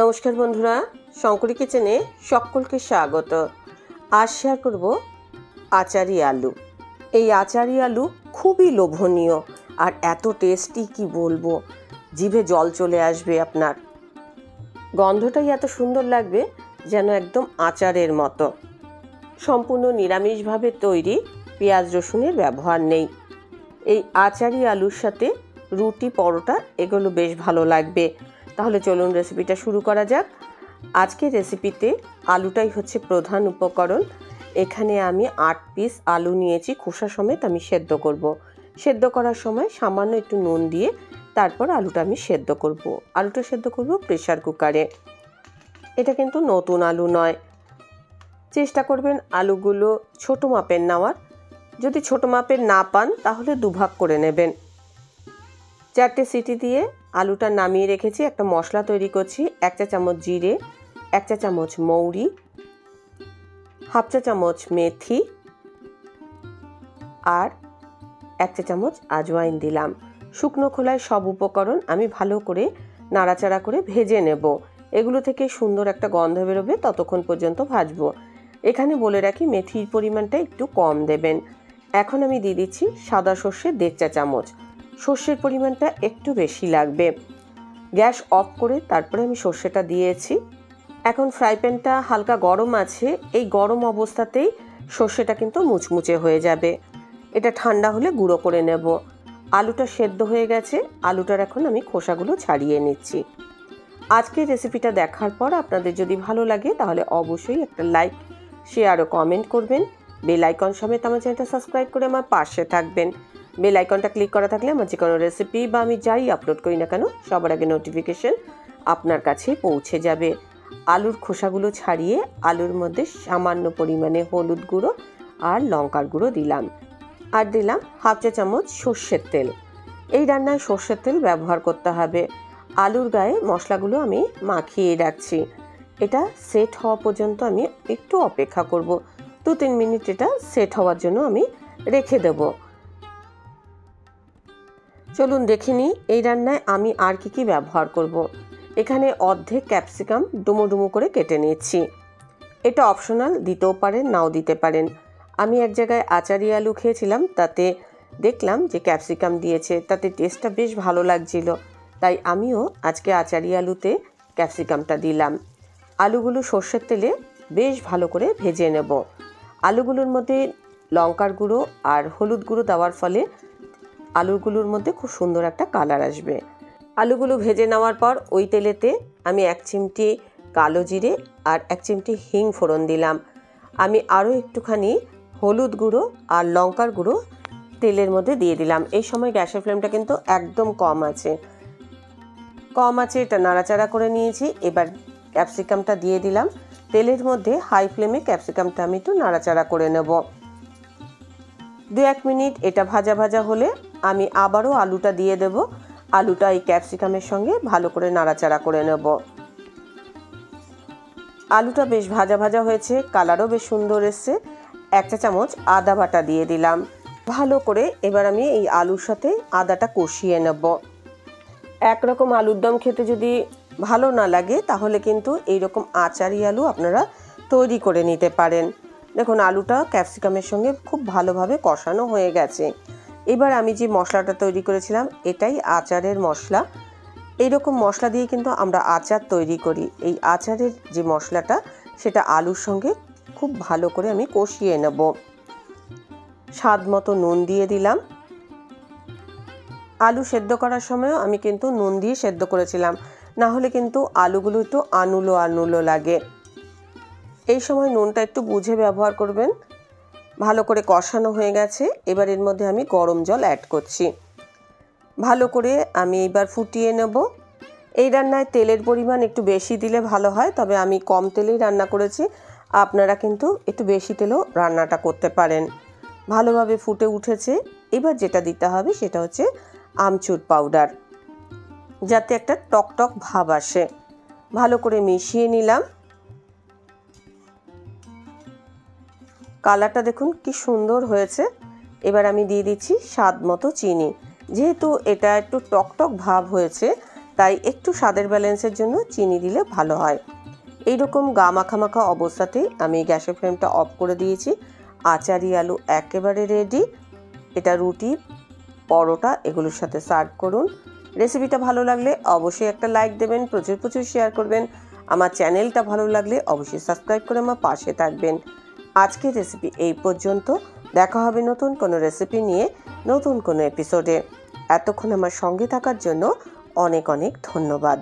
নমস্কার বন্ধুরা, শঙ্করী কিচেনে সকলকে স্বাগত। আজ শেয়ার করব আচারি আলু। এই আচারি আলু খুবই লোভনীয় আর এত টেস্টি কি বলবো, জিভে জল চলে আসবে আপনার। গন্ধটাই এত সুন্দর লাগবে যেন একদম আচারের মতো। সম্পূর্ণ নিরামিষভাবে তৈরি, পেঁয়াজ রসুনের ব্যবহার নেই। এই আচারি আলুর সাথে রুটি, পরোটা এগুলো বেশ ভালো লাগবে। তাহলে চলুন রেসিপিটা শুরু করা যাক। আজকের রেসিপিতে আলুটাই হচ্ছে প্রধান উপকরণ। এখানে আমি 8 পিস আলু নিয়েছি, খোসা সমেত আমি সেদ্ধ করব। সেদ্ধ করার সময় সামান্য একটু নুন দিয়ে তারপর আলুটা আমি সেদ্ধ করব। আলুটা সেদ্ধ করব প্রেসার কুকারে। এটা কিন্তু নতুন আলু নয়। চেষ্টা করবেন আলুগুলো ছোট মাপের নেওয়ার। যদি ছোট মাপের না পান তাহলে দুভাগ করে নেবেন। 4টে সিটি দিয়ে আলুটা নামিয়ে রেখেছি। একটা মশলা তৈরি করছি। 1 চা চামচ জিরে, 1 চা চামচ মৌরি, হাফ চা চামচ মেথি আর 1 চা চামচ আজওয়াইন দিলাম। শুকনো খোলায় সব উপকরণ আমি ভালো করে নাড়াচাড়া করে ভেজে নেব। এগুলো থেকে সুন্দর একটা গন্ধ বেরোবে, ততক্ষণ পর্যন্ত ভাজবো। এখানে বলে রাখি মেথির পরিমাণটা একটু কম দেবেন। এখন আমি দিয়ে দিচ্ছি সাদা সর্ষে 1.5 চা চামচ। সর্ষের পরিমাণটা একটু বেশি লাগবে। গ্যাস অফ করে তারপরে আমি সর্ষেটা দিয়েছি। এখন ফ্রাই প্যানটা হালকা গরম আছে। এই গরম অবস্থাতেই সর্ষেটা কিন্তু মুচমুচে হয়ে যাবে। এটা ঠান্ডা হলে গুঁড়ো করে নেব। আলুটা সেদ্ধ হয়ে গেছে। আলুটার এখন আমি খোসাগুলো ছাড়িয়ে নিচ্ছি। আজকের রেসিপিটা দেখার পর আপনাদের যদি ভালো লাগে তাহলে অবশ্যই একটা লাইক, শেয়ার ও কমেন্ট করবেন। বেল আইকন সমেত আমার চ্যানেলটা সাবস্ক্রাইব করে আমার পাশে থাকবেন। বেল আইকনটা ক্লিক করা থাকলে আমার যে কোনো রেসিপি বা আমি যাই আপলোড করি না কেন সবার আগে নোটিফিকেশন আপনার কাছে পৌঁছে যাবে। আলুর খোসাগুলো ছাড়িয়ে আলুর মধ্যে সামান্য পরিমাণে হলুদ গুঁড়ো আর লঙ্কার গুঁড়ো দিলাম। আর দিলাম হাফ চা চামচ সর্ষের তেল। এই রান্নায় সর্ষের তেল ব্যবহার করতে হবে। আলুর গায়ে মশলাগুলো আমি মাখিয়ে রাখছি। এটা সেট হওয়া পর্যন্ত আমি একটু অপেক্ষা করব। 2-3 মিনিট এটা সেট হওয়ার জন্য আমি রেখে দেব। চলুন দেখে নিই এই রান্নায় আমি আর কি ব্যবহার করব। এখানে অর্ধেক ক্যাপসিকাম ডুমো ডুমো করে কেটে নিচ্ছি। এটা অপশনাল, দিতেও পারেন নাও দিতে পারেন। আমি এক জায়গায় আচারি আলু খেয়েছিলাম, তাতে দেখলাম যে ক্যাপসিকাম দিয়েছে, তাতে টেস্টটা বেশ ভালো লাগছিল। তাই আমিও আজকে আচারি আলুতে ক্যাপসিকামটা দিলাম। আলুগুলো সর্ষের তেলে বেশ ভালো করে ভেজে নেব। আলুগুলোর মধ্যে লঙ্কার গুঁড়ো আর হলুদ গুঁড়ো দেওয়ার ফলে আলুগুলোর মধ্যে খুব সুন্দর একটা কালার আসবে। আলুগুলো ভেজে নেওয়ার পর ওই তেলেতে আমি 1 চিমটি কালো জিরে আর 1 চিমটি হিং ফোড়ন দিলাম। আমি আরও একটুখানি হলুদ গুঁড়ো আর লঙ্কার গুঁড়ো তেলের মধ্যে দিয়ে দিলাম। এই সময় গ্যাসের ফ্লেমটা কিন্তু একদম কম আছে। এটা নাড়াচাড়া করে নিয়েছি। এবার ক্যাপসিকামটা দিয়ে দিলাম তেলের মধ্যে। হাই ফ্লেমে ক্যাপসিকামটা আমি একটু নাড়াচাড়া করে নেব। 2-1 মিনিট এটা ভাজা ভাজা হলে আমি আবারও আলুটা দিয়ে দেব। আলুটা এই ক্যাপসিকামের সঙ্গে ভালো করে নাড়াচাড়া করে নেব। আলুটা বেশ ভাজা ভাজা হয়েছে, কালারও বেশ সুন্দর এসছে। 1 চা চামচ আদা বাটা দিয়ে দিলাম। ভালো করে এবার আমি এই আলুর সাথে আদাটা কষিয়ে নেব। একরকম আলুর দম খেতে যদি ভালো না লাগে তাহলে কিন্তু এইরকম আচারি আলু আপনারা তৈরি করে নিতে পারেন। দেখুন আলুটা ক্যাপসিকামের সঙ্গে খুব ভালোভাবে কষানো হয়ে গেছে। এবার আমি যে মশলাটা তৈরি করেছিলাম এটাই আচারের মশলা। এইরকম মশলা দিয়ে কিন্তু আমরা আচার তৈরি করি। এই আচারের যে মশলাটা সেটা আলুর সঙ্গে খুব ভালো করে আমি কষিয়ে নেব। স্বাদ মতো নুন দিয়ে দিলাম। আলু সেদ্ধ করার সময়ও আমি কিন্তু নুন দিয়ে সেদ্ধ করেছিলাম, না হলে কিন্তু আলুগুলো একটু আনুলো আনুলো লাগে। এই সময় নুনটা একটু বুঝে ব্যবহার করবেন। ভালো করে কষানো হয়ে গেছে। এবার এর মধ্যে আমি গরম জল অ্যাড করছি। ভালো করে আমি এবার ফুটিয়ে নেব। এই রান্নায় তেলের পরিমাণ একটু বেশি দিলে ভালো হয়, তবে আমি কম তেলেই রান্না করেছি। আপনারা কিন্তু একটু বেশি তেলেও রান্নাটা করতে পারেন। ভালোভাবে ফুটে উঠেছে। এবার যেটা দিতে হবে সেটা হচ্ছে আমচুর পাউডার, যাতে একটা টকটক ভাব আসে। ভালো করে মিশিয়ে নিলাম। কালারটা দেখুন কি সুন্দর হয়েছে। এবার আমি দিয়ে দিচ্ছি স্বাদ মতো চিনি। যেহেতু এটা একটু টকটক ভাব হয়েছে তাই একটু স্বাদের ব্যালেন্সের জন্য চিনি দিলে ভালো হয়। এইরকম গা মাখা মাখা অবস্থাতেই আমি গ্যাসের ফ্লেমটা অফ করে দিয়েছি। আচারি আলু একেবারে রেডি। এটা রুটি, পরোটা এগুলোর সাথে সার্ভ করুন। রেসিপিটা ভালো লাগলে অবশ্যই একটা লাইক দেবেন, প্রচুর প্রচুর শেয়ার করবেন। আমার চ্যানেলটা ভালো লাগলে অবশ্যই সাবস্ক্রাইব করে আমার পাশে থাকবেন। আজকের রেসিপি এই পর্যন্ত। দেখা হবে নতুন কোনো রেসিপি নিয়ে, নতুন কোনো এপিসোডে। এতক্ষণ আমার সঙ্গে থাকার জন্য অনেক অনেক ধন্যবাদ।